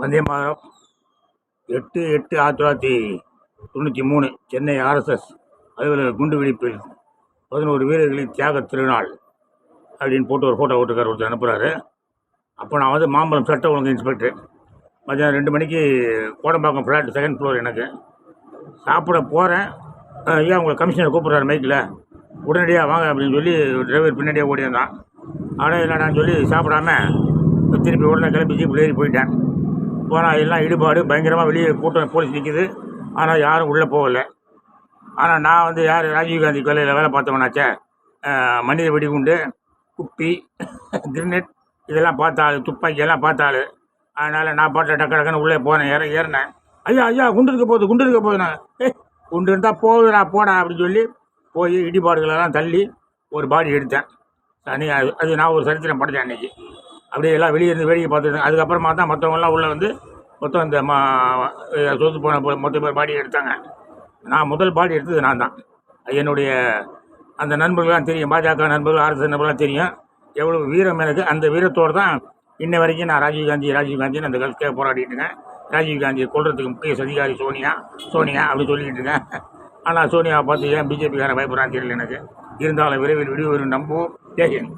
Vande Mataram 8/8/1993 Chennai RSS அலுவலக குண்டுவெடிப்பில் 11 வீரர்களின் தியாக திருநாள் அப்படின்னு போட்டு ஒரு ஃபோட்டோ ஓட்டுக்கார் ஒருத்தர் அனுப்புகிறாரு. அப்போ நான் வந்து மாம்பலம் சட்ட ஒழுங்கு இன்ஸ்பெக்டர். மதியானம் 2 மணிக்கு கோடம்பாக்கம் ஃப்ளாட் 2nd ஃப்ளோர். எனக்கு சாப்பிட போகிறேன். ஐயா உங்களை கமிஷனர் கூப்பிட்றாரு மைக்கில், உடனடியாக வாங்க அப்படின்னு சொல்லி டிரைவர் பின்னாடியே ஓடியிருந்தான். ஆனால் என்னடான்னு சொல்லி சாப்பிடாம திருப்பி உடனே கிளம்பி ஜீப்பில் ஏறி போயிட்டேன். போனால் எல்லாம் இடுபாடு பயங்கரமாக, வெளியே கூட்டம் போலீஸ் நிற்கிது, ஆனால் யாரும் உள்ளே போகலை. ஆனால் நான் வந்து யார் ராஜீவ்காந்தி கொலையில் வேலை பார்த்தவனாச்சே, மனித வெடிகுண்டு, குப்பி, கிரினெட் இதெல்லாம் பார்த்தாள், துப்பாக்கி எல்லாம் பார்த்தாள். அதனால் நான் பாட்டில் டக்கு டக்குன்னு உள்ளே போனேன், ஏறினேன். ஐயா ஐயா குண்டு இருக்க போகுது நான் குண்டு இருந்தால் போகுதுடா போடா அப்படின்னு சொல்லி போய் இடிபாடுகளெல்லாம் தள்ளி ஒரு பாடி எடுத்தேன். அது நான் ஒரு சரித்திரம் படித்தேன் அன்றைக்கி. அப்படியே எல்லாம் வெளியே இருந்து வேடிக்கை பார்த்துருந்தேன். அதுக்கப்புறமா தான் மற்றவங்களாம் உள்ளே வந்து மொத்தம் இந்த சொத்து போன மொத்த பேர் பாடி எடுத்தாங்க. நான் முதல் பாடி எடுத்தது நான் தான். என்னுடைய அந்த நண்பர்கள்லாம் தெரியும், பாஜக நண்பர்கள், ஆர்எஸ்எஸ் நண்பர்கள்லாம் தெரியும் எவ்வளோ வீரம் எனக்கு. அந்த வீரத்தோடு தான் இன்ன வரைக்கும் நான் ராஜீவ்காந்தின்னு அந்த கட்சிக்காக போராடிட்டு இருக்கேன். ராஜீவ்காந்தியை கொள்றதுக்கு முக்கிய அதிகாரி சோனியா அப்படி சொல்லிக்கிட்டு இருக்கேன். ஆனால் சோனியாவை பார்த்து ஏன் பிஜேபிக்காரன் பயப்படுறான்னு தெரியல எனக்கு. இருந்தாலும் விரைவில் விடுவரும் நம்புவோம். ஜெய் ஹிந்த்.